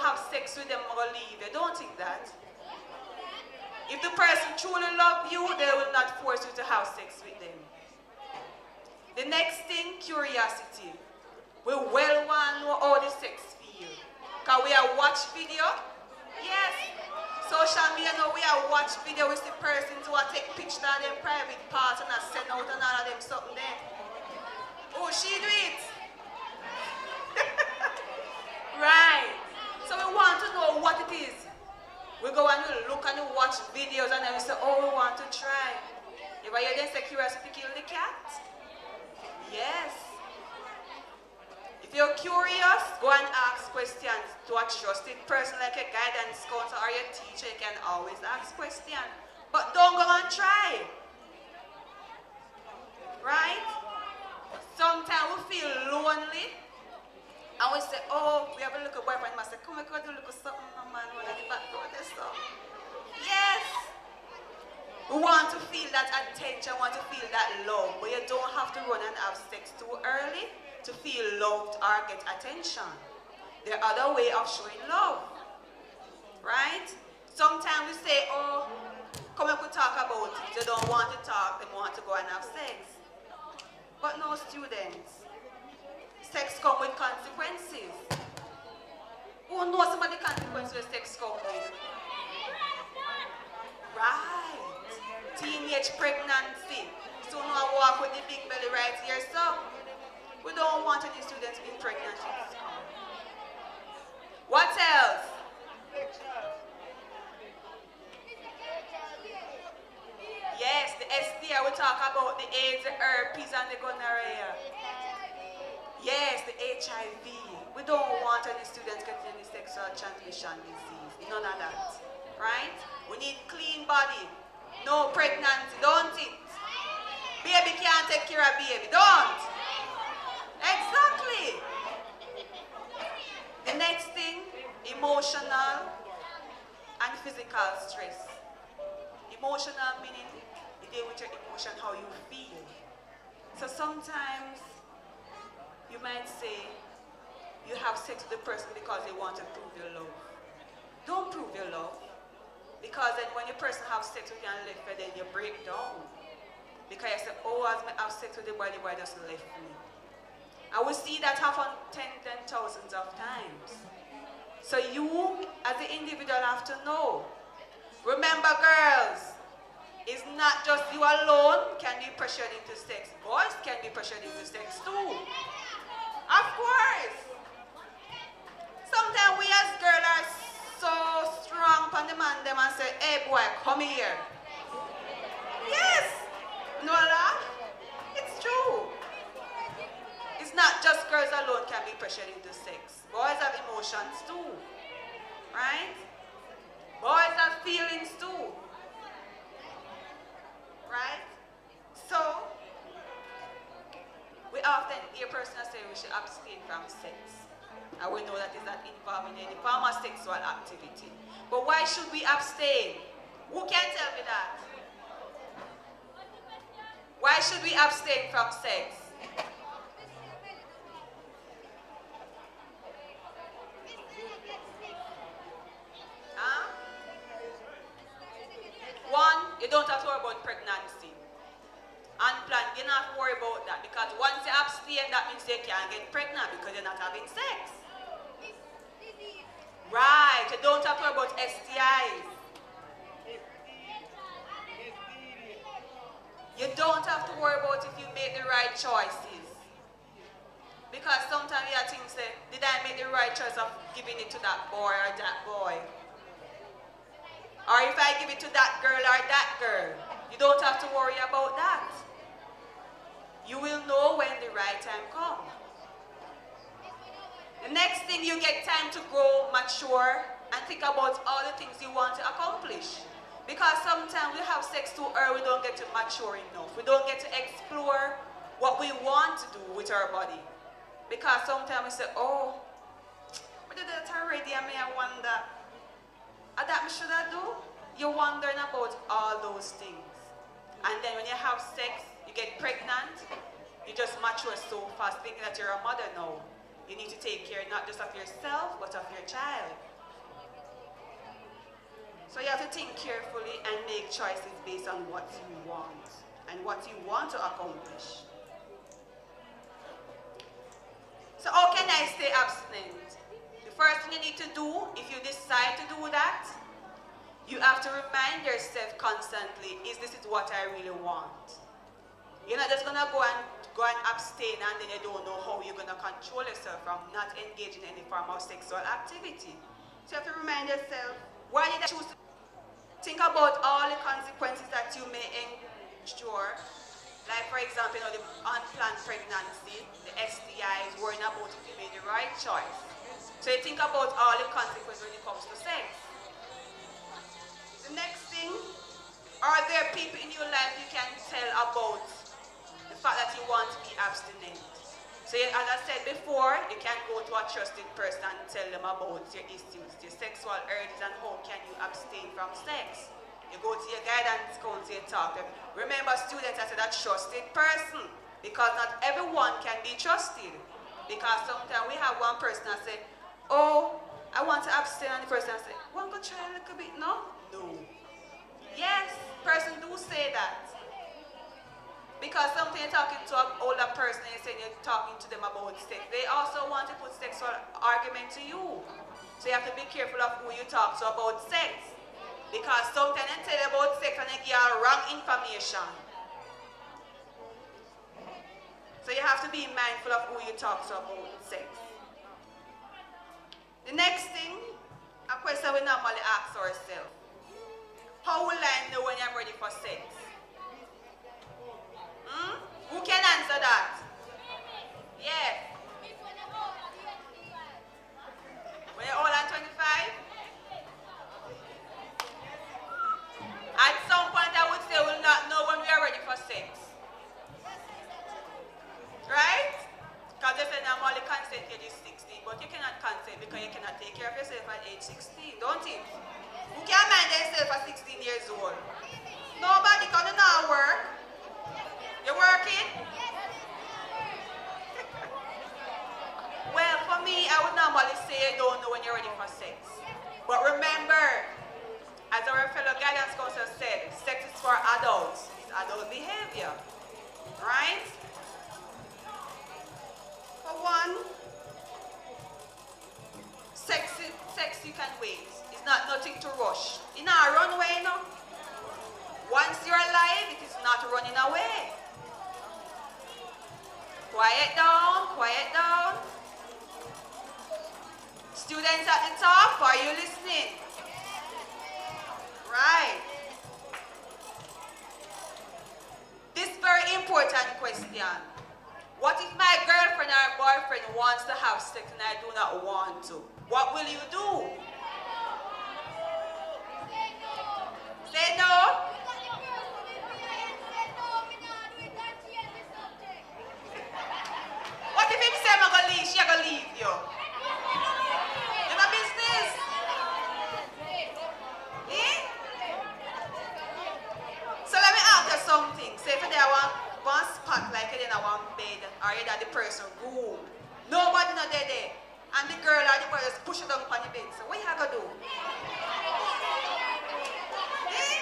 have sex with them or leave you. Don't think that. If the person truly loves you, they will not force you to have sex with them. The next thing, curiosity. We well want to know how the sex feel. Because we are watch video. Yes. Social media now we are watch video with the persons who are take pictures of them private parts and send out and all of them something there. Oh, she do it. Right. So we want to know what it is. We go and we look and we watch videos and then we say, oh, we want to try. You ever hear them say curiosity kill the cat? Yes. If you're curious, go and ask questions to a trusted person like a guidance counselor or your teacher. You can always ask questions. But don't go and try. Right? Sometimes we feel lonely. And we say, oh, we have a little boyfriend. We say, come on, go do a little something, man. Yes. We want to feel that attention, want to feel that love. But you don't have to run and have sex too early to feel loved or get attention. There are other ways of showing love. Right? Sometimes we say, oh, come and we talk about it. They don't want to talk, they want to go and have sex. But no, students. Sex comes with consequences. Who knows some of the consequences sex comes with? Right. Teenage pregnancy. So now I walk with the big belly right here, so we don't want any students being pregnant. What else? Yes, the STI, we talk about the AIDS, the herpes, and the gonorrhea. Yes, the HIV. We don't want any students getting any sexual transmission disease. None of that. Right? We need clean body. No pregnancy. Don't it? Baby can't take care of baby. Don't. Exactly. The next thing, emotional and physical stress. Emotional meaning you deal with your emotion, how you feel. So sometimes you might say you have sex with the person because they want to prove your love. Don't prove your love. Because then when your person have sex with you and left you, then you break down. Because you say, oh, as I have sex with the boy just left me. And we see that happen tens and thousands of times. So you, as the individual, have to know. Remember, girls, it's not just you alone can be pressured into sex. Boys can be pressured into sex too. Of course. Sometimes we as girls are so strong upon the man them and say, hey boy, come here. Yes. No laugh? It's true. It's not just girls alone can be pressured into sex. Boys have emotions too. Right? Boys have feelings too. Right? So, we often hear persons say we should abstain from sex. And we know that is not involved in any form of sexual activity. But why should we abstain? Who can tell me that? Why should we abstain from sex? Huh? One, you don't have to worry about pregnancy. Unplanned, you don't have to worry about that because once you abstain, that means you can't get pregnant because you're not having sex. Right, you don't have to worry about STIs. You don't have to worry about if you make the right choices. Because sometimes you think, say, did I make the right choice of giving it to that boy or that boy? Or if I give it to that girl or that girl, you don't have to worry about that. You will know when the right time comes. The next thing, you get time to grow, mature, and think about all the things you want to accomplish. Because sometimes we have sex too early, we don't get to mature enough. We don't get to explore what we want to do with our body. Because sometimes we say, oh, I did that already, and I wonder, that should I do? You're wondering about all those things. And then when you have sex, you get pregnant, you just mature so fast, thinking that you're a mother now. You need to take care not just of yourself, but of your child. So you have to think carefully and make choices based on what you want and what you want to accomplish. So how can I stay abstinent? The first thing you need to do, if you decide to do that, you have to remind yourself constantly, is this what I really want? You're not just going to go and abstain and then you don't know how you're going to control yourself from not engaging in any form of sexual activity. So you have to remind yourself, why did I choose to think about all the consequences that you may endure? Like, for example, the unplanned pregnancy, the STIs, worrying about if you made the right choice. So you think about all the consequences when it comes to sex. The next thing, are there people in your life you can tell about the fact that you want to be abstinent? So as I said before, you can go to a trusted person and tell them about your issues, your sexual urges, and how can you abstain from sex. You go to your guidance counselor, you talk to them. Remember, students, I said a trusted person, because not everyone can be trusted. Because sometimes we have one person that say, oh, I want to abstain, and the person say, want to try a little bit, no? No. Yes, person do say that. Because sometimes you're talking to an older person and you're saying you're talking to them about sex. They also want to put sexual argument to you. So you have to be careful of who you talk to about sex. Because sometimes they tell you about sex and they give you wrong information. So you have to be mindful of who you talk to about sex. The next thing, a question we normally ask ourselves. How will I know when I'm ready for sex? Who can answer that? Yes. When you're older than 25? At some point I would say we'll not know when we are ready for sex. Right? Because they say now only consent age is 16, but you cannot consent because you cannot take care of yourself at age 16, don't you? Who can mind themselves at 16 years old? Nobody can not work. You're working? Well, for me, I would normally say you don't know when you're ready for sex. But remember, as our fellow guidance counselor said, sex is for adults. It's adult behavior. Right? For one, sex you can wait. It's not nothing to rush. It's not a runway, no. Once you're alive, it is not running away. Quiet down, quiet down. Students at the top, are you listening? Right. This very important question. What if my girlfriend or boyfriend wants to have sex and I do not want to? What will you do? Say no. What if him say I'm going to leave, she going to leave you? You know business? Eh? So let me ask you something. Say today I want one spot like it in a one bed or either the person room. Nobody not there. And the girl or the boy just push it down on the bed. So what you going to do? Eh?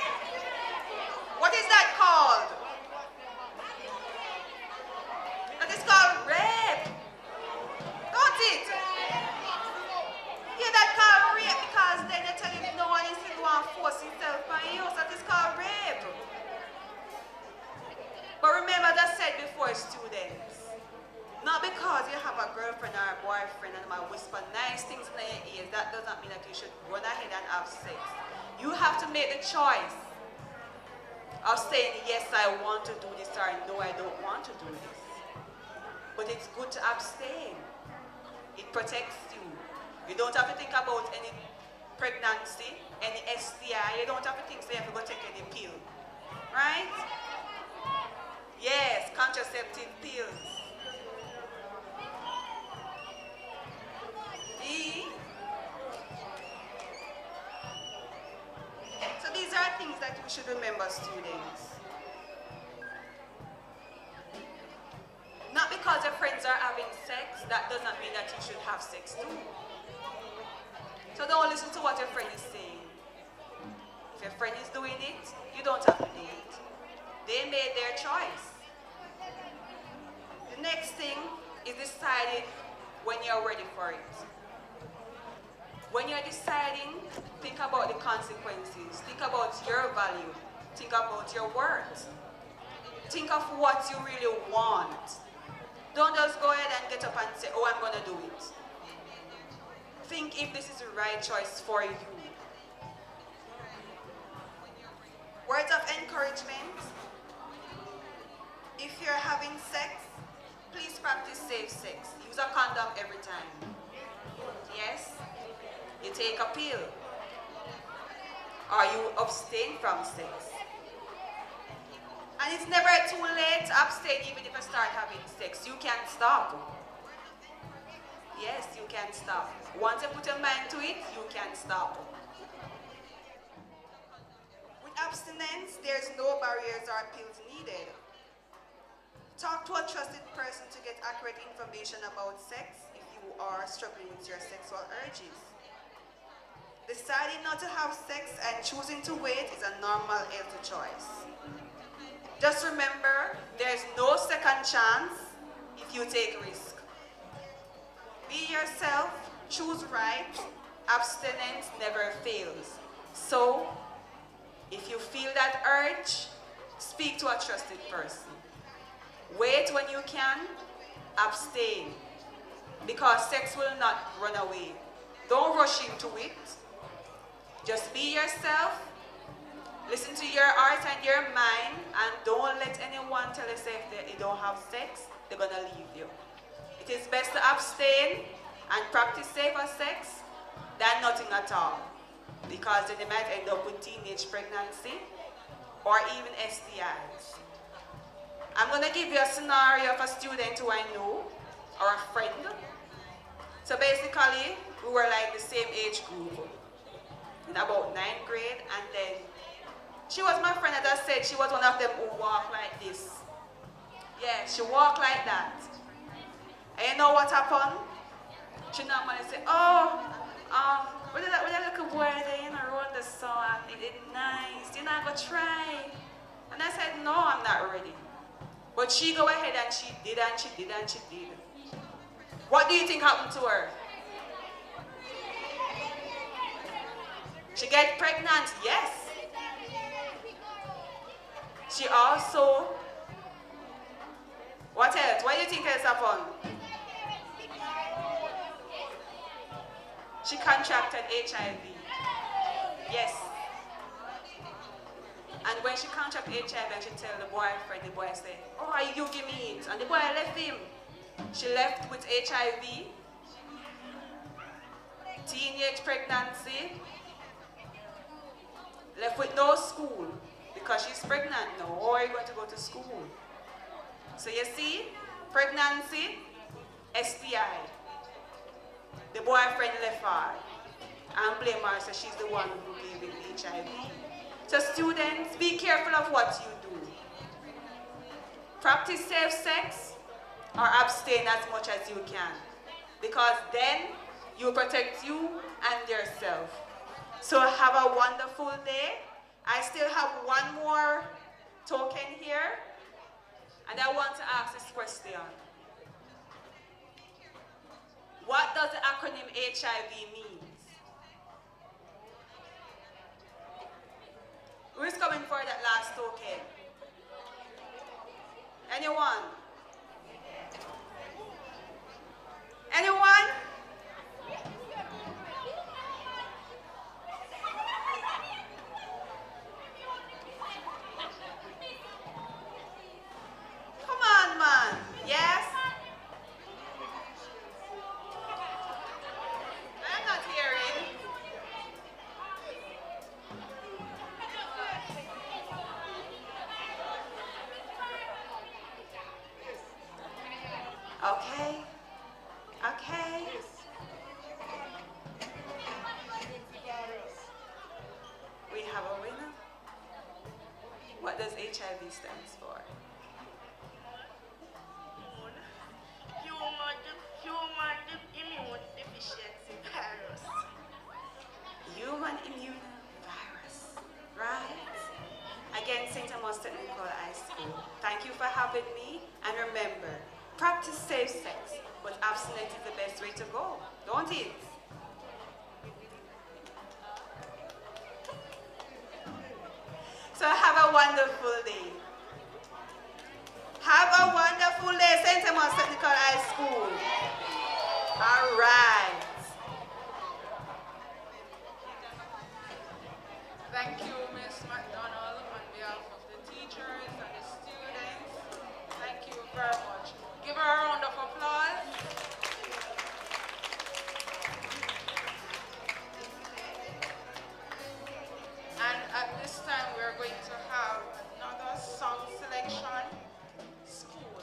What is that called? That is called rape. Don't it? Yeah, that called rape because then they tell you no one is going to force himself on you. So that is called rape. But remember, as I said before, students, not because you have a girlfriend or a boyfriend and might whisper nice things in your ears, that does not mean that you should run ahead and have sex. You have to make the choice of saying, yes, I want to do this, or no, I don't want to do this. But it's good to abstain. It protects you. You don't have to think about any pregnancy, any STI. You don't have to think, so you have to go take any pill. Right? Yes, contraceptive pills. So these are things that we should remember, students. Not because your friends are having sex, that does not mean that you should have sex too. So don't listen to what your friend is saying. If your friend is doing it, you don't have to do it. They made their choice. The next thing is deciding when you're ready for it. When you're deciding, think about the consequences. Think about your value. Think about your worth. Think of what you really want. Don't just go ahead and get up and say, oh, I'm going to do it. Think if this is the right choice for you. Words of encouragement. If you're having sex, please practice safe sex. Use a condom every time. Yes? You take a pill. Or you abstain from sex. And it's never too late to abstain even if you start having sex. You can't stop. Yes, you can't stop. Once you put your mind to it, you can't stop. With abstinence, there's no barriers or pills needed. Talk to a trusted person to get accurate information about sex if you are struggling with your sexual urges. Deciding not to have sex and choosing to wait is a normal healthy choice. Just remember, there's no second chance if you take risk. Be yourself, choose right, abstinence never fails. So, if you feel that urge, speak to a trusted person. Wait when you can, abstain, because sex will not run away. Don't rush into it. Just be yourself, listen to your heart and your mind, and don't let anyone tell you if they don't have sex, they're going to leave you. It is best to abstain and practice safer sex than nothing at all, because then they might end up with teenage pregnancy or even STIs. I'm going to give you a scenario of a student who I know, or a friend. So basically, we were like the same age group, in about 9th grade, and then she was my friend, as I said, she was one of them who walk like this. Yeah, she walked like that. And you know what happened? She normally say, oh, what did that little boy there, you know, wrote the song, it did nice, you're not going to try. And I said, no, I'm not ready. But she go ahead and she did and she did and she did. What do you think happened to her? She get pregnant, yes. She also, what else? What do you think else happened? She contracted HIV. Yes. And when she contracted HIV and she tell the boyfriend, the boy said, oh, you give me it. And the boy left him. She left with HIV, teenage pregnancy, left with no school because she's pregnant now. Or are you going to go to school? So you see, pregnancy, STI. The boyfriend left her and blame her, so she's the one who gave him HIV. So students, be careful of what you do. Practice safe sex or abstain as much as you can, because then you protect you and yourself. So have a wonderful day. I still have one more token here, and I want to ask this question. What does the acronym HIV mean? Who is coming for that last token? Anyone? Anyone? Come on, man. Yes? I'm not hearing. Okay. Okay. We have a winner. What does HIV stand for? Human immune deficiency virus. Human immune virus. loving me, and remember, practice safe sex, but abstinence is the best way to go, don't it? So have a wonderful day. Have a wonderful day, St.Tths Technical High School. All right. Thank you, Ms. McDonald, on behalf of the teachers and the students. Thank you very much. Give her a round of applause. And at this time, we are going to have another song selection, School.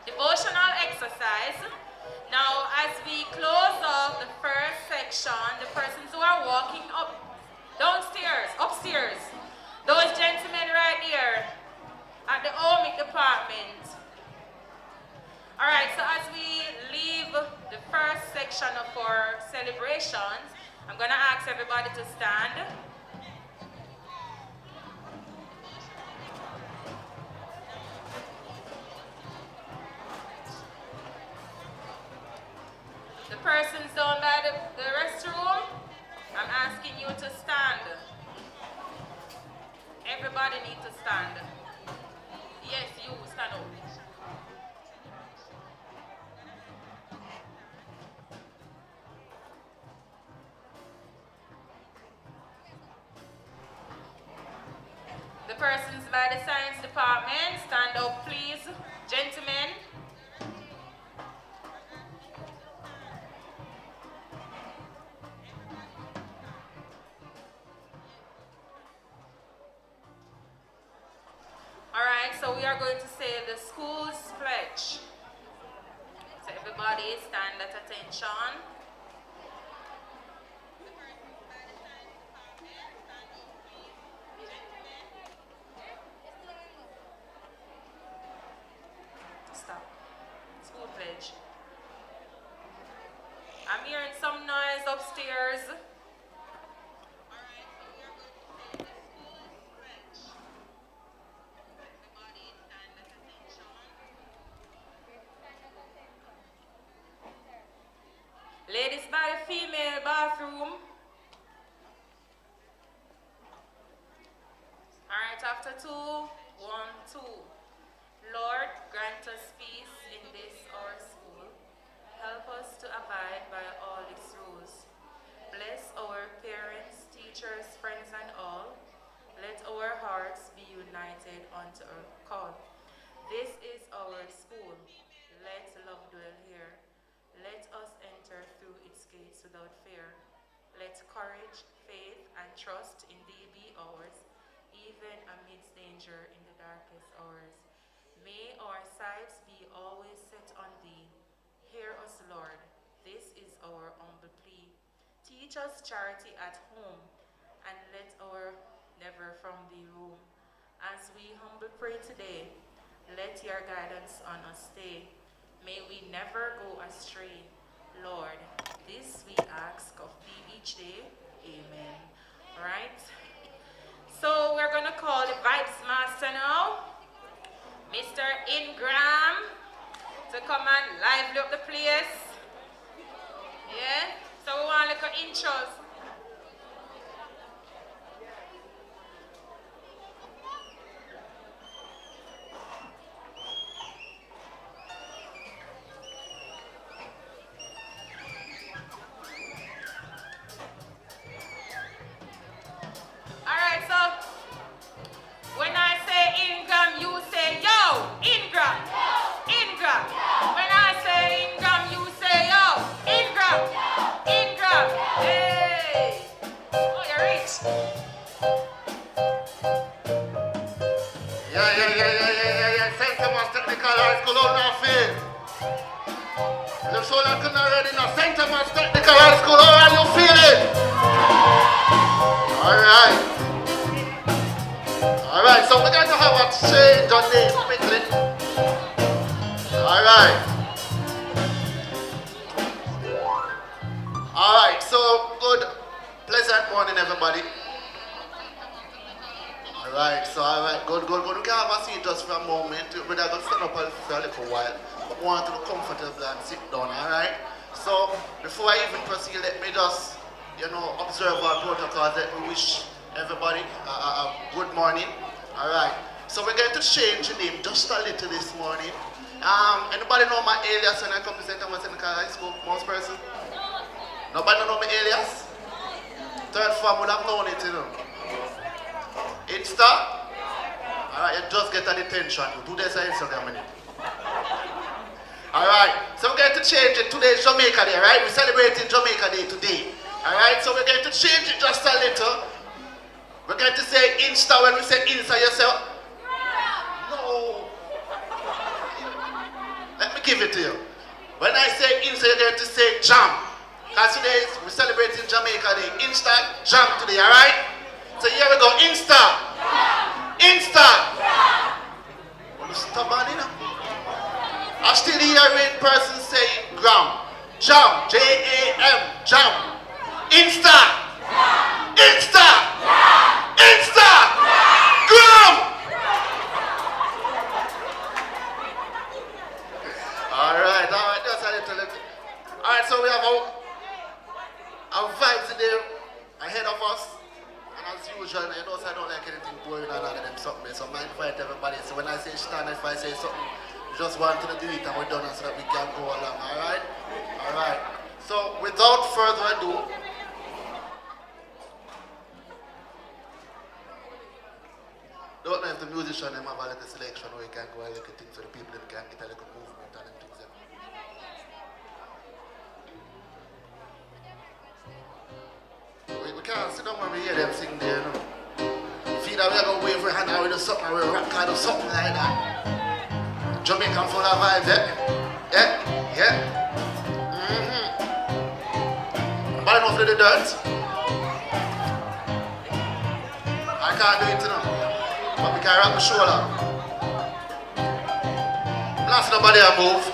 Devotional exercise. Now, as we close off the first section, the persons who are walking up, downstairs, upstairs, those gentlemen right here at the OMIC department. All right, so as we leave the first section of our celebrations, I'm going to ask everybody to stand. The persons down by the restroom, I'm asking you to stand. Everybody needs to stand. Yes, you stand up. The persons by the science department, stand up please. Gentlemen. Alright, so we are going to say the school's pledge. So everybody stand at attention. stoopage. I'm hearing some noise upstairs. Ladies by the female bathroom. Alright, after 2, 1, 2. Lord, grant us peace in this our school. Help us to abide by all its rules. Bless our parents, teachers, friends, and all. Let our hearts be united unto our call. This is our school. Let love dwell here. Let us enter through its gates without fear. Let courage, faith, and trust in thee be ours, even amidst danger in the darkest hours. May our sights be always set on thee. Hear us, Lord. This is our humble plea. Teach us charity at home, and let our never from thee roam. As we humble pray today, let your guidance on us stay. May we never go astray. Lord, this we ask of thee each day. Amen. All right. So we're going to call the vibes master now, Mr. Ingram, to come and lively up the place. Yeah? So we want little intros. Alright, so when I say Ingram, you say yo, Ingram, Ingram. When I say Ingram, you say yo, Ingram, Ingram. Hey, oh, you're rich. Yeah. St.Tths Technical High School, how now feel? The soul I couldn't already know. St.Tths Technical High School, how are you feeling? Alright, so we're going to have a change on name quickly. Alright, so good, pleasant morning everybody. Alright, good. We can have a seat just for a moment. We're going to stand up for a little while. But we want to be comfortable and sit down, alright? So, before I even proceed, let me just, observe our protocols. Let me wish everybody a good morning. Alright, so we're going to change the name just a little this morning. Anybody know my alias when I come to St.Tths High School? Most person? Nobody know my alias? Third form would have known it, Insta? Alright, you just get a detention. You do this on Instagram, innit? Alright, so we're going to change it. Today is Jamaica Day, right? We're celebrating Jamaica Day today. Alright, so we're going to change it just a little. We're going to say Insta. When we say Insta, you say, no. Let me give it to you. When I say Insta, you're going to say jam. Because today we're celebrating Jamaica Day. Insta, jam today, alright? So here we go. Insta. Insta. What is stubborn, I still hearing person saying gram. Jam. J-A-M. Jam. Insta. Insta. Insta. Gram. Alright, that's a little. Alright, so we have our vibes in there ahead of us. And as usual, I don't like anything boring and all of them something. So I invite everybody. So when I say stand, if I say something, you just want to do it and we're done so that we can go along. Alright? Alright. So without further ado, don't know if the musician them have a little selection or you can go a little thing so the people them can get a little movement and them things. We can't sit down when we hear them sing there, Feel that we're going to wave our hand out with something or rock out or something like that. Jamaican full of vibes, Yeah. But I know for the dirt. I can't do it, But we can rock the shoulder. Blast nobody a move.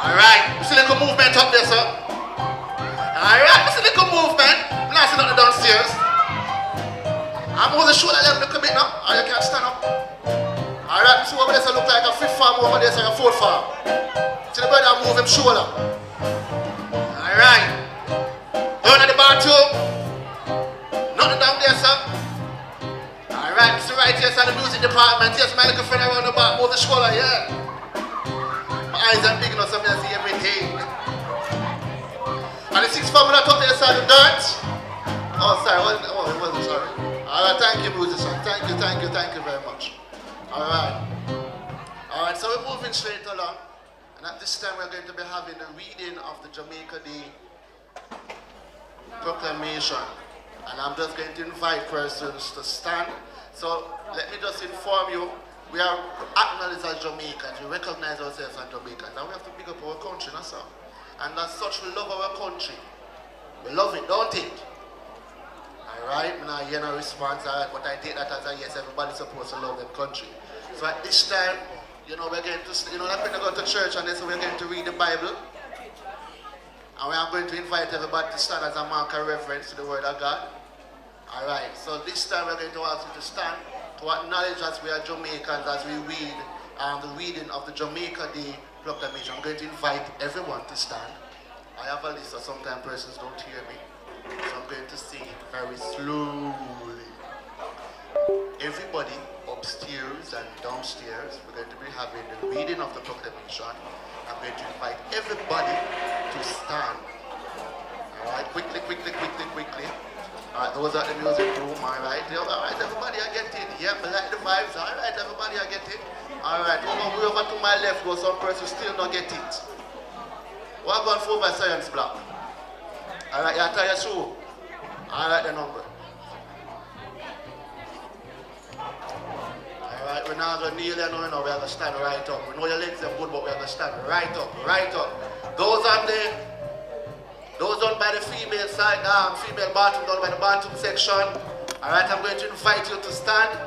Alright, you see like a movement up there, sir? Alright, you see like a movement. I'm not seeing nothing downstairs. I'm over the shoulder level a little bit now, or you can stand up. Alright, see over there, so look like a fifth farm over there, so a fourth farm. See the brother move him shoulder. Alright. Down at the bathroom. Nothing down there, sir. Alright, see right here, so the music department. Yes, my little friend around the back, move the shoulder, yeah. My eyes are big enough, so I see everything. And the sixth farm, when I talk to the side of dirt. Oh, sorry, it wasn't sorry. Alright, thank you, musician. Thank you very much. Alright, so we're moving straight along. And at this time, we're going to be having a reading of the Jamaica Day Proclamation. And I'm just going to invite persons to stand. So let me just inform you, we are acknowledged as Jamaicans, we recognize ourselves as Jamaicans, and we have to pick up our country, that's all. And as such, we love our country. We love it, don't it? Alright, I'm not hearing a response, alright, but I take that as a yes, everybody's supposed to love their country. So at this time, we're going to, like when I go to church and so we're going to read the Bible. And we are going to invite everybody to stand as a mark of reverence to the Word of God. Alright, so this time we're going to ask you to stand to acknowledge as we are Jamaicans as we read the reading of the Jamaica Day Proclamation. I'm going to invite everyone to stand. I have a list, so sometimes persons don't hear me. So I'm going to sing very slowly. Everybody upstairs and downstairs, we're going to be having the reading of the proclamation. I'm going to invite everybody to stand. Alright, quickly. Alright, those are the music room, alright. Alright, everybody, I get it. Yep, I like the vibes. Alright, everybody, I get it. Alright, over to my left, go some person still not get it. What going for by science block? Alright, you tie your shoe. Alright, the number. Alright, we're not going to kneel there, no, we're going to stand right up. We know your legs are good, but we're going to stand right up. Those done by the female side, female bathroom, done by the bathroom section. Alright, I'm going to invite you to stand.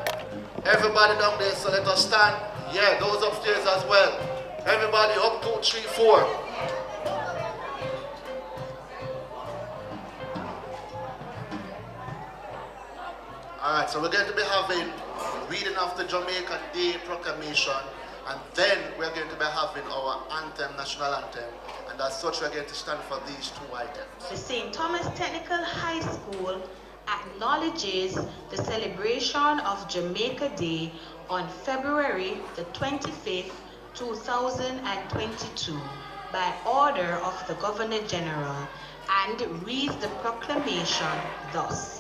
Everybody down there, so let us stand. Yeah, those upstairs as well. Everybody up, 2, 3, 4. Alright, so we're going to be having reading of the Jamaica Day Proclamation, and then we're going to be having our anthem, national anthem, and as such we're going to stand for these two items. The St.Tths Technical High School acknowledges the celebration of Jamaica Day on February the 25th, 2022 by order of the Governor General, and reads the proclamation thus.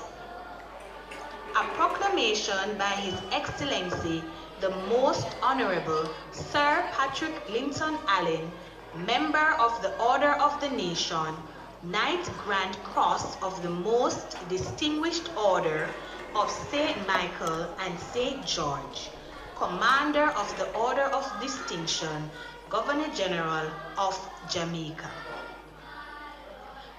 A proclamation by His Excellency, the Most Honorable Sir Patrick Linton Allen, Member of the Order of the Nation, Knight Grand Cross of the Most Distinguished Order of St. Michael and St. George, Commander of the Order of Distinction, Governor General of Jamaica.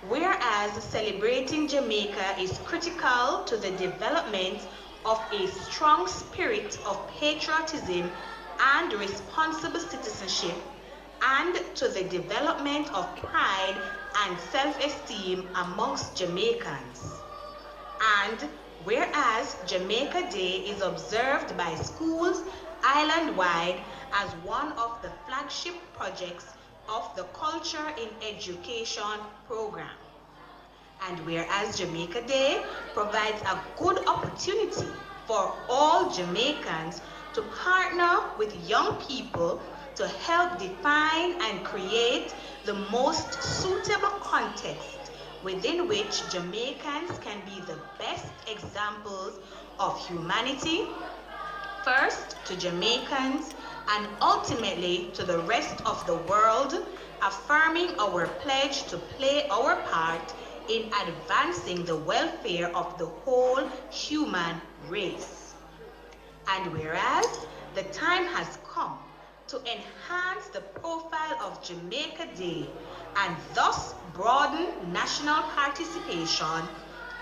Whereas celebrating Jamaica is critical to the development of a strong spirit of patriotism and responsible citizenship, and to the development of pride and self-esteem amongst Jamaicans. And whereas Jamaica Day is observed by schools island-wide as one of the flagship projects of the Culture in Education program. And whereas Jamaica Day provides a good opportunity for all Jamaicans to partner with young people to help define and create the most suitable context within which Jamaicans can be the best examples of humanity, first to Jamaicans and ultimately to the rest of the world, affirming our pledge to play our part in advancing the welfare of the whole human race. And whereas the time has come to enhance the profile of Jamaica Day and thus broaden national participation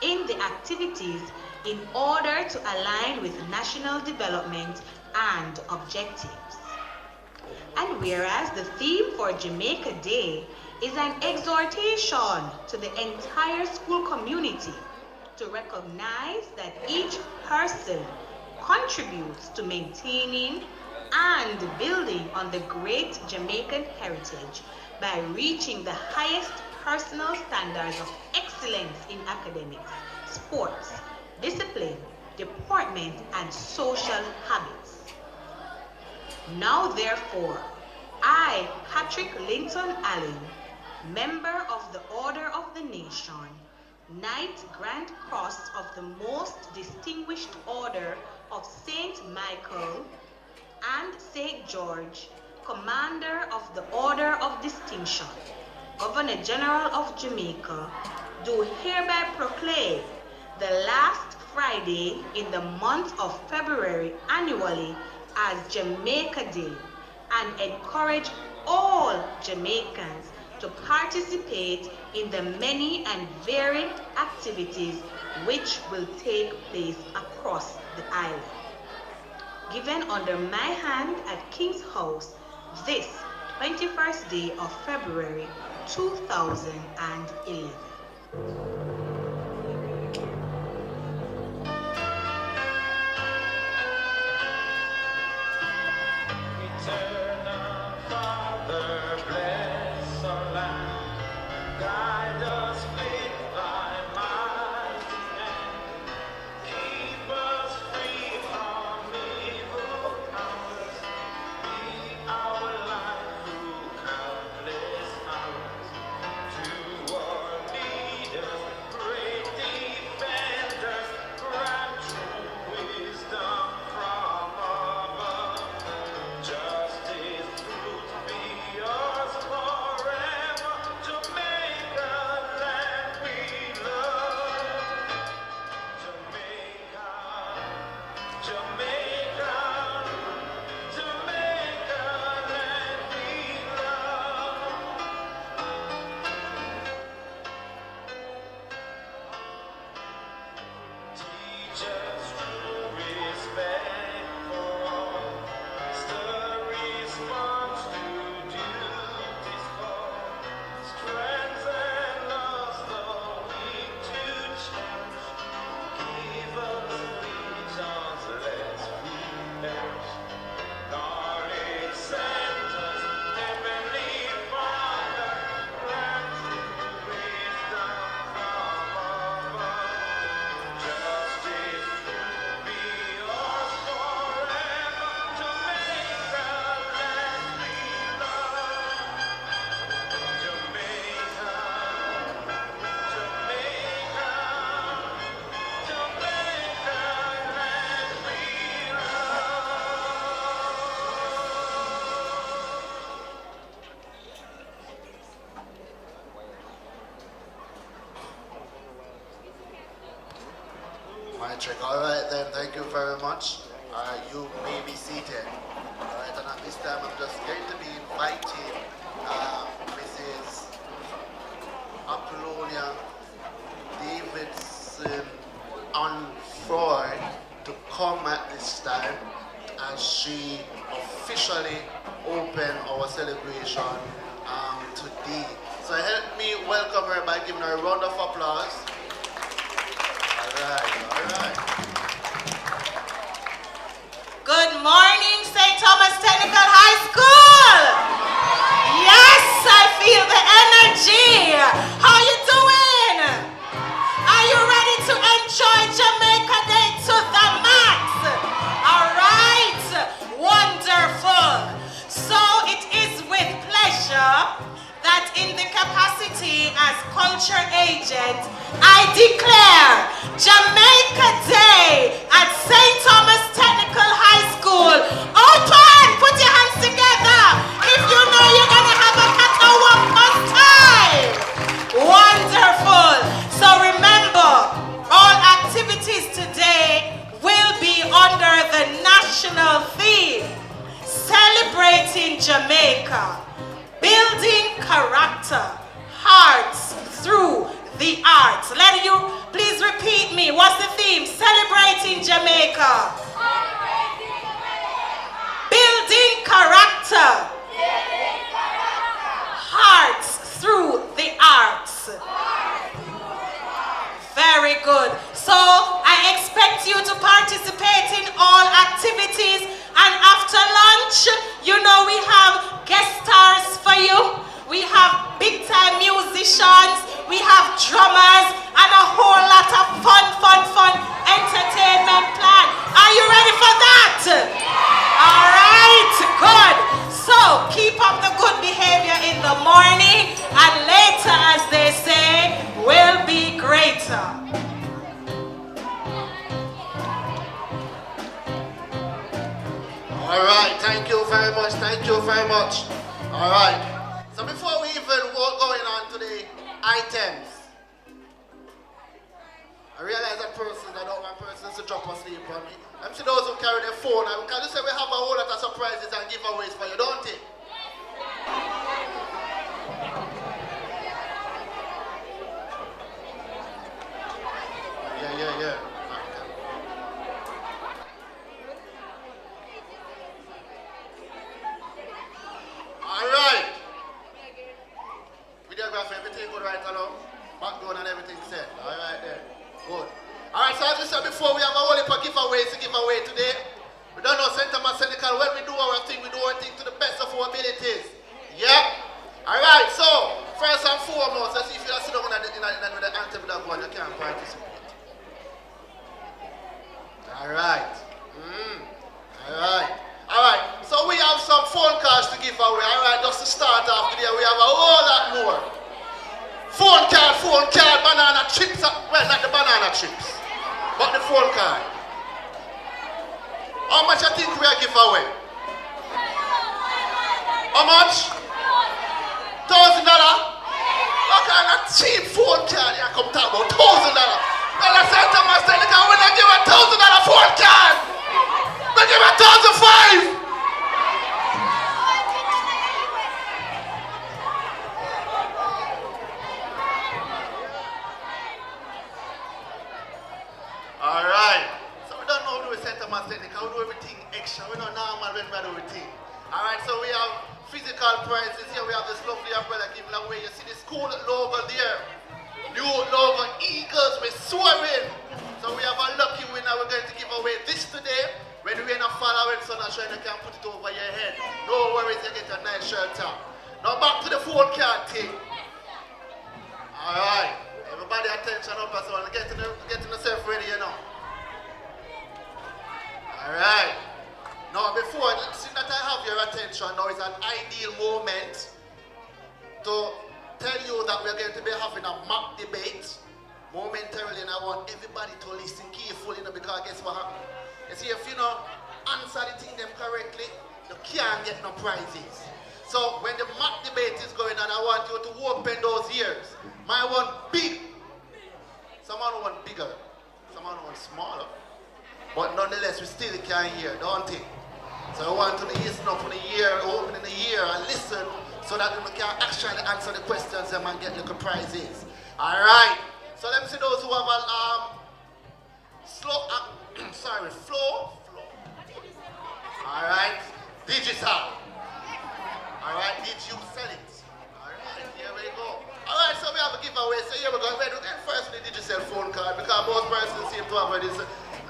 in the activities in order to align with national development and objectives. And whereas the theme for Jamaica Day is an exhortation to the entire school community to recognize that each person contributes to maintaining and building on the great Jamaican heritage by reaching the highest personal standards of excellence in academics, sports, discipline, deportment, and social habits. Now therefore, I, Patrick Linton Allen, member of the Order of the Nation, Knight Grand Cross of the Most Distinguished Order of St. Michael and St. George, Commander of the Order of Distinction, Governor General of Jamaica, do hereby proclaim the last Friday in the month of February annually as Jamaica Day and encourage all Jamaicans to participate in the many and varied activities which will take place across the island. Given under my hand at King's House this 21st day of February 2011. All right then, thank you very much. You may be seated. All right, and at this time I'm just going to be inviting Mrs. Apollonia Davidson Onfroy to come at this time as she officially opened our celebration today. So help me welcome her by giving her a round of applause. All right. Good morning, St.Tths Technical High School. Yes, I feel the energy. How you doing? Are you ready to enjoy Jamaica Day to the max? All right, wonderful. So it is with pleasure that in the capacity as culture agent, I declare Jamaica Day at St.Tths Technical High School open. Put your hands together if you know you're going to have a fun time. Wonderful. So remember, all activities today will be under the national theme, celebrating Jamaica, building character, hearts through the arts. Let you please repeat me. What's the theme? Celebrating Jamaica. Building character, activities. And after lunch, you know we have guest stars for you. We have big time musicians, we have drummers, and a whole lot of fun entertainment plan. Are you ready for that? All right, good. So keep up the good behavior in the morning, and later, as they say, will be greater. All right, thank you very much. Thank you very much. All right. So before we even going on to the items, I realize that I don't want persons to drop asleep on me. I'm sure those who carry their phone, can you say we have a whole lot of surprises and giveaways for you, don't it? Yeah. All right. Videography, everything good right along? Background and everything set. All right there. Good. All right, so as we said before, we have a whole heap of giveaways to give away today. We don't know St.Tths Clinical. When we do our thing to the best of our abilities. Yep. All right, so first and foremost, let's see if you're sitting down with the anthem that one, you can't participate. All right. All right. So we have some phone cards to give away. All right, just to start off today, we have a whole lot more. Phone card, banana chips. Well, not the banana chips, but the phone card. How much I think we are give away? How much? $1,000? What kind of cheap phone card you come talk about? $1,000? Well, I said to myself, when I give a $1,000 phone card, I give a $1,500. All right. So we don't know how to do St.Tths Technical. We do everything extra. We don't normal when we do everything. All right. So we have physical prizes here. We have this lovely umbrella giving away. You see this cool logo there. New logo, eagles with soaring. So we have a lucky winner. We're going to give away this today. When we're in a following sunshine, you can put it over your head. No worries, you get a nice shirt on. Now back to the phone card thing. All right. Everybody attention up as well. Getting yourself ready, you know. All right. Now before, since that I have your attention, now is an ideal moment to tell you that we're going to be having a mock debate momentarily, and I want everybody to listen carefully, because guess what happens? You see, if you answer the thing them correctly, you can't get no prizes. So when the mock debate is going on, I want you to open those ears. My one big, someone want bigger, someone want smaller, but nonetheless we still can hear, don't we? So I want to listen up in the ear, open in the ear and listen, so that we can actually answer the questions and get little prizes. All right. So let me see those who have a flow. All right. Digital. All right. Did you sell it? All right. Here we go. All right. So we have a giveaway. So here we go. We're going first with the digital phone card, because most persons seem to have this.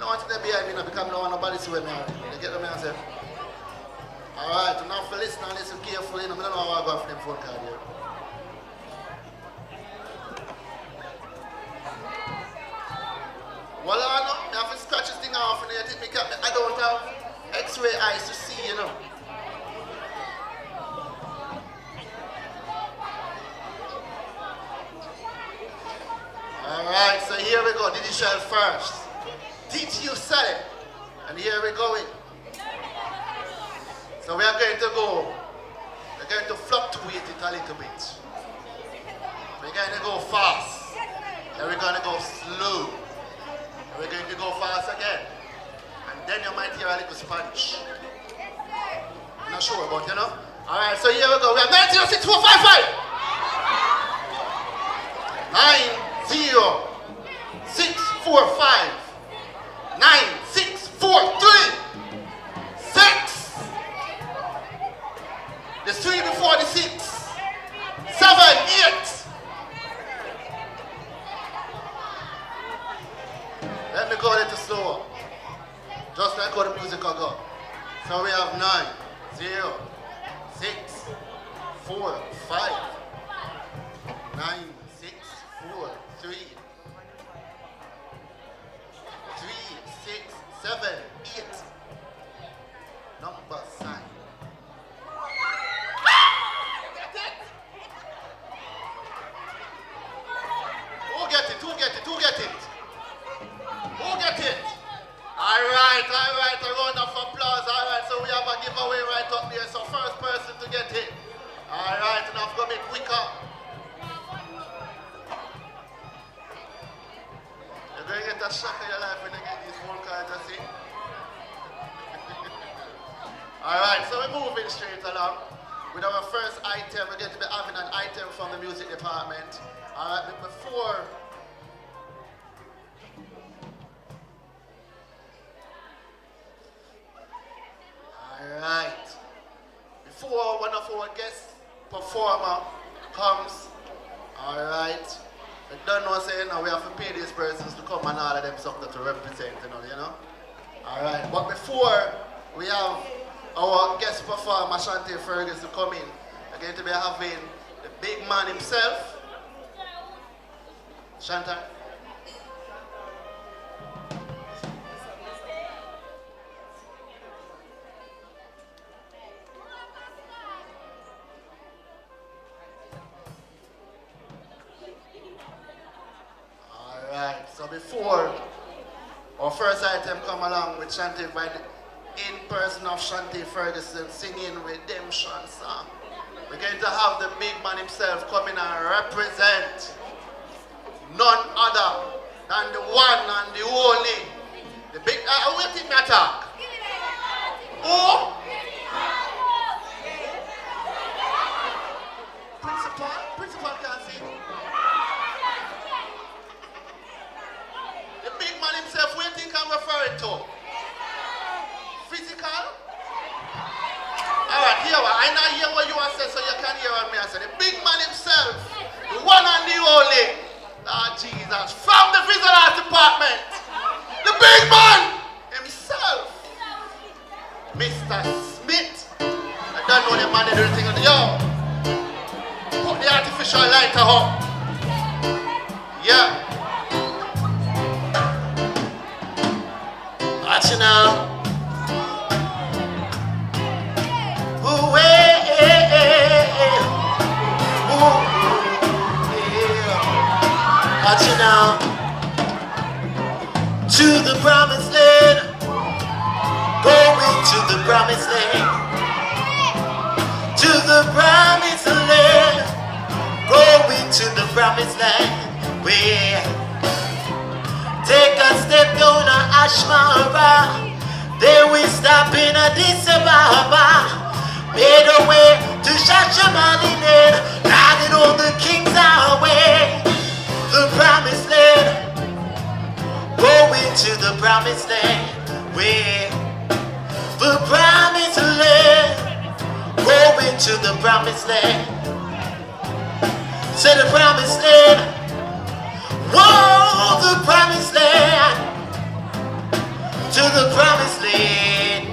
No one's there behind me now, because no one nobody see me. They get them answer. All right. Now for listening, listen carefully. I don't know how I go for them phone card here. Well, I know, I have to scratch this thing off and I don't have X-ray eyes to see, you know. Alright, so here we go. Did you sell first? Did you sell it? And here we go. So we are going to go. We're going to fluctuate it a little bit. We're going to go fast. Then we're going to go slow. We're going to go fast again. And then you might hear a little Spanish. I'm not sure about, you know. Alright, so here we go. We have 90645. 90645. 9643. 6. The 3 before the 6. 7, 8. Let me go a little slower. Just like how the music will go. 0, 6, 4, 5, 9, 6, 4, 3, 6, 7, 8. Number sign. Who get it? Who get it? Who get it? Who get it? All right. A round of applause. All right, so we have a giveaway right up there. So first person to get it. All right, enough go a bit quicker. You're going to get a shock of your life when you get these whole cards, you see? All right, so we're moving straight along. With our first item, we're going to be having an item from the music department. All right, but before... Alright. Before one of our guest performer comes, alright, we don't know saying now we have to pay these persons to come and all of them something to represent, you know? Alright, but before we have our guest performer St.Tths Fergus to come in, we're going to be having the big man himself. Shanta. Alright, so before our first item come along with St.Tths by the in person of St.Tths Ferguson singing Redemption song, we're going to have the big man himself come in and represent none other than the one and the only. The big, who you think me attack? Who? Principal can't see. The big man himself, who you think I'm referring to? Physical? Alright, here I now hear what you are saying so you can hear what me I say. The big man himself, the one and the only. Lord Jesus, from the Vigilance Department, the big man himself, Mr. Smith. I don't know the man that do the thing on the yard. Put the artificial lighter up. Yeah. Watch it now. Ooh, watch it now. To the promised land. Going to the promised land. To the promised land. Going to the promised land. Where take a step down a Ashmara. Then we stop in Addis Ababa. Made a way to Shashamaliland. Riding on the King's Highway. The promised land. Going to the promised land. Where the promised land. Going to the promised land. Say the promised land. Whoa, the promised land. To the promised land.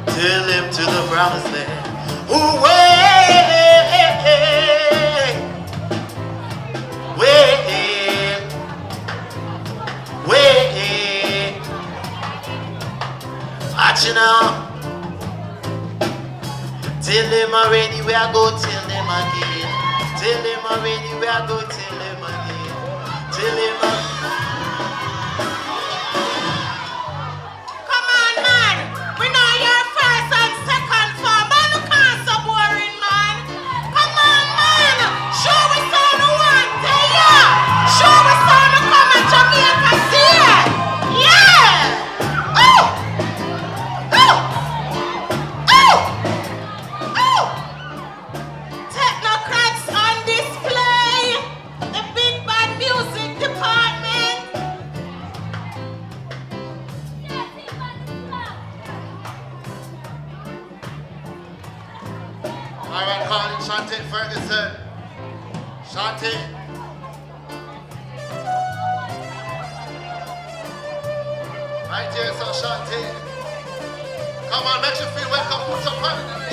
Tell him to the promised land. Ooh, way. Watch it now. Tell them already we are going to tell them again. Tell them already we are going to tell them again. Tell them come on, man. We know your first and second form, but you can't so boring, man. Come on, man. Show we sound the one day, yeah. Show we sound the come at Jamaica, see it. Yeah. Oh. Technocrats on display. The big bad music department. All right, calling St.Tths Ferguson. St.Tths. Right here, so St.Tths. Come on, make you feel welcome. Put some money in the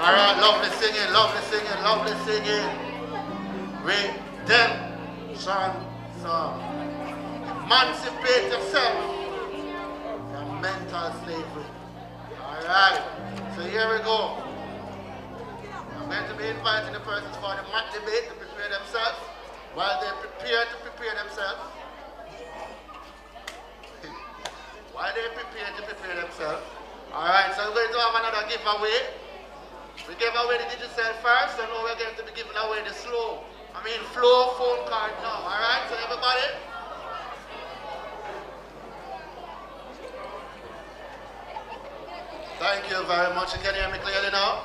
Alright, lovely singing, lovely singing, lovely singing. Redemption song. Emancipate yourself from mental slavery. Alright, so here we go. I'm going to be inviting the persons for the mat debate to prepare themselves while they prepare themselves. While they prepare themselves. Alright, so we're going to have another giveaway. We gave away the digital first, and now we're going to be giving away the flow phone card now. Alright, so everybody. Thank you very much. You can hear me clearly now?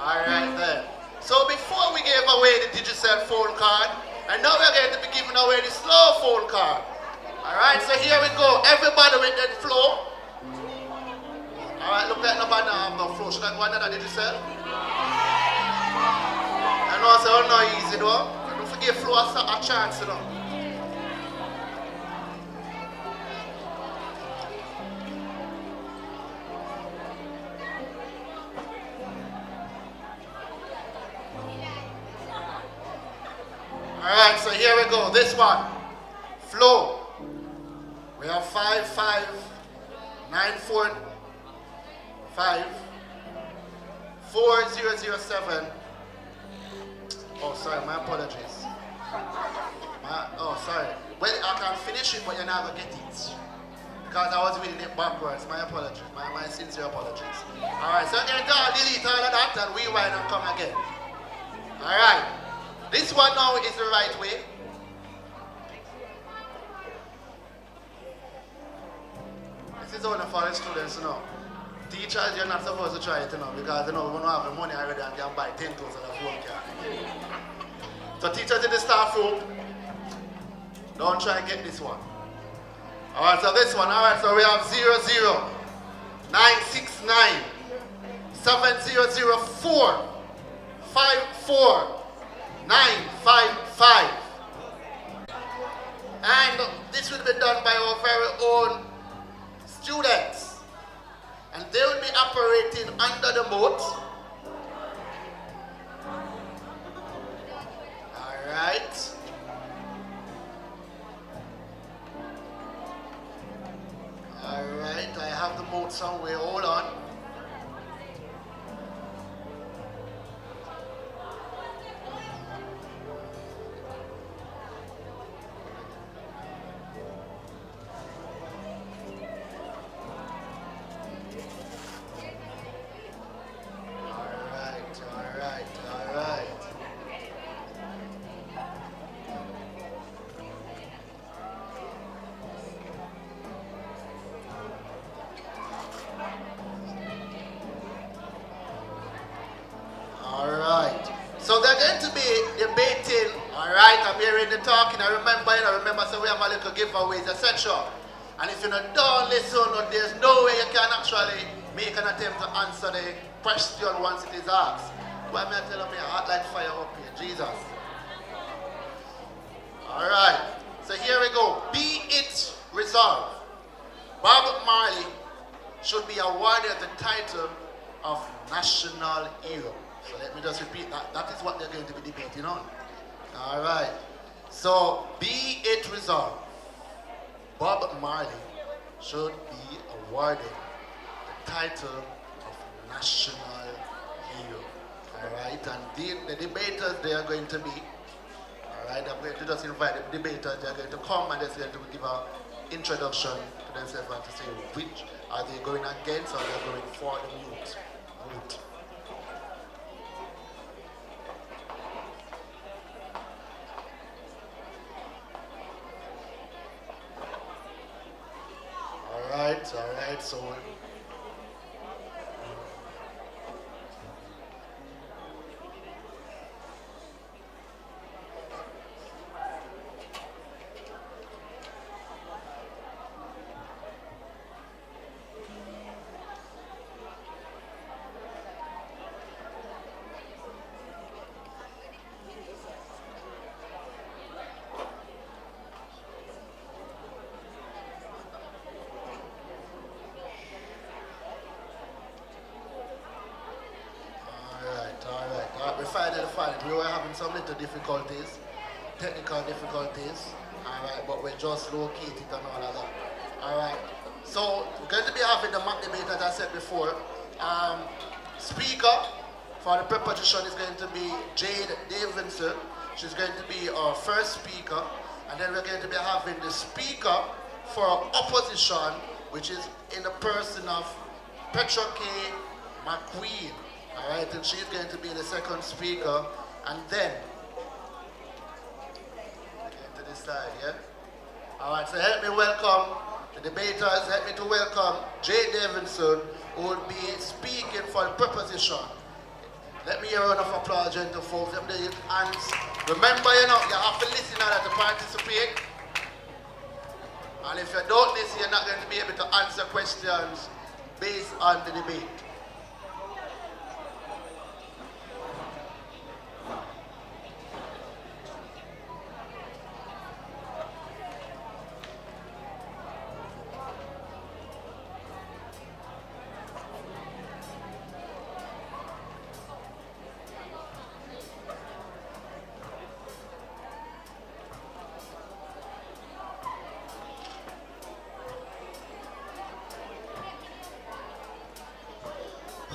Alright then. So before we gave away the digital phone card, and now we're going to be giving away the slow phone card. Alright, so here we go. Everybody with that flow. Alright, look at nobody now have no flow. Should I go another digital? I know it's not easy though. Don't forget flow has a chance, you know. Alright, so here we go. This one. Flow. We have 55945 4007. Oh, sorry, my apologies. Sorry. Well, I can finish it, but you're not going to get it. Because I was reading it backwards. My apologies. My sincere apologies. Alright, so I'm going to delete all of that and rewind and come again. Alright. This one now is the right way. This is only for the students, you know. Teachers, you're not supposed to try it, you know, because, you know, we don't have the money already and can buy 10 tools of phone card. So teachers in the staff room, don't try and get this one. Alright, so this one, alright, so we have 00969 7004 54955. And this will be done by our very own students. And they will be operating under the moat. Alright. Alright, I have the moat somewhere. Hold on. So they're going to be debating, alright, I'm hearing the talking, I remember, so we have a little giveaways, etc. And if you're not done, listen, there's no way you can actually make an attempt to answer the question once it is asked. Why am I telling me hot like fire up here? Jesus. Alright, so here we go. Be it resolved. Bob Marley should be awarded the title of National Hero. So let me just repeat that. That is what they're going to be debating on. Alright. So, be it resolved. Bob Marley should be awarded the title of National Hero. Alright. And the debaters, they are going to be, alright, I'm going to just invite the debaters. They are going to come and they're going to give an introduction to themselves and to say which are they going against or they're going for the youth. Alright, so find it. We were having some little difficulties, technical difficulties, alright, but we just locate it and all of that. Alright. So we're going to be having the mock debate, as I said before. Speaker for the preposition is going to be Jade Davidson. She's going to be our first speaker. And then we're going to be having the speaker for opposition, which is in the person of Petra K. McQueen. Alright, and she's going to be the second speaker. And then, to this side, yeah? Alright, so help me welcome the debaters. Help me to welcome Jay Davidson, who will be speaking for the preposition. Let me hear a round of applause, gentle folks. Let me do your hands. Remember, you have to listen and to participate. And if you don't listen, you're not going to be able to answer questions based on the debate.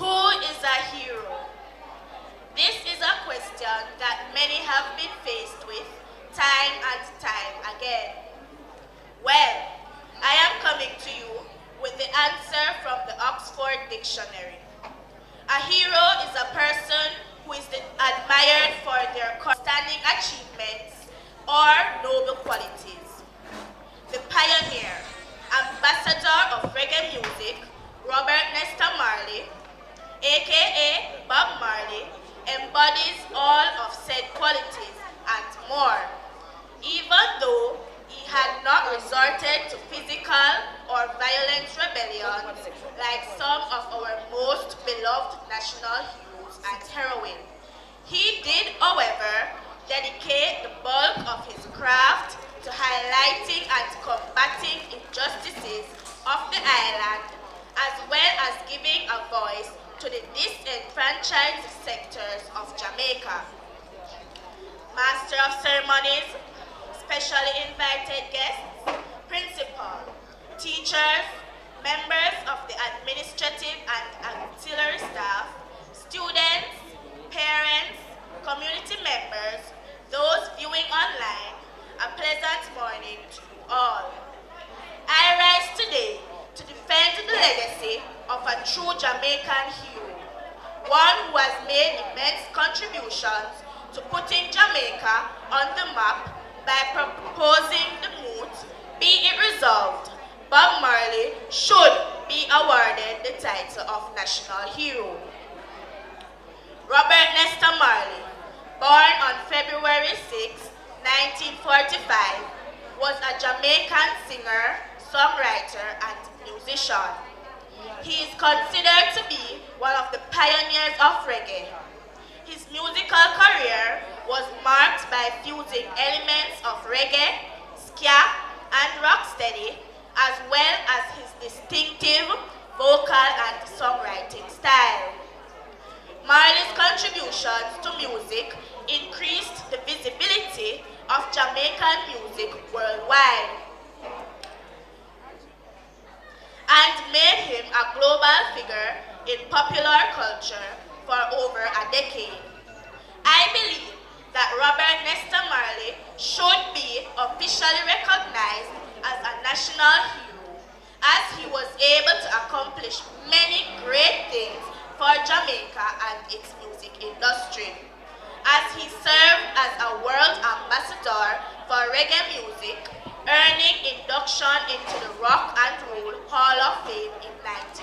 Who is a hero? This is a question that many have been faced with time and time again. Well, I am coming to you with the answer from the Oxford Dictionary. A hero is a person who is admired for their outstanding achievements or noble qualities. The pioneer, ambassador of reggae music, Robert Nesta Marley, aka Bob Marley, embodies all of said qualities and more, even though he had not resorted to physical or violent rebellion like some of our most beloved national heroes and heroines. He did, however, dedicate the bulk of his craft to highlighting and combating injustices of the island, as well as giving a voice to the disenfranchised sectors of Jamaica. Master of Ceremonies, specially invited guests, principal, teachers, members of the administrative and auxiliary staff, students, parents, community members, those viewing online, a pleasant morning to you all. I rise today to defend the legacy of a true Jamaican hero, one who has made immense contributions to putting Jamaica on the map by proposing the moot, be it resolved, Bob Marley should be awarded the title of National Hero. Robert Nesta Marley, born on February 6, 1945, was a Jamaican singer, songwriter, and musician. He is considered to be one of the pioneers of reggae. His musical career was marked by fusing elements of reggae, ska, and rocksteady, as well as his distinctive vocal and songwriting style. Marley's contributions to music increased the visibility of Jamaican music worldwide and made him a global figure in popular culture for over a decade. I believe that Robert Nesta Marley should be officially recognized as a national hero, as he was able to accomplish many great things for Jamaica and its music industry, as he served as a world ambassador for reggae music, earning induction into the Rock and Roll Hall of Fame in 1990.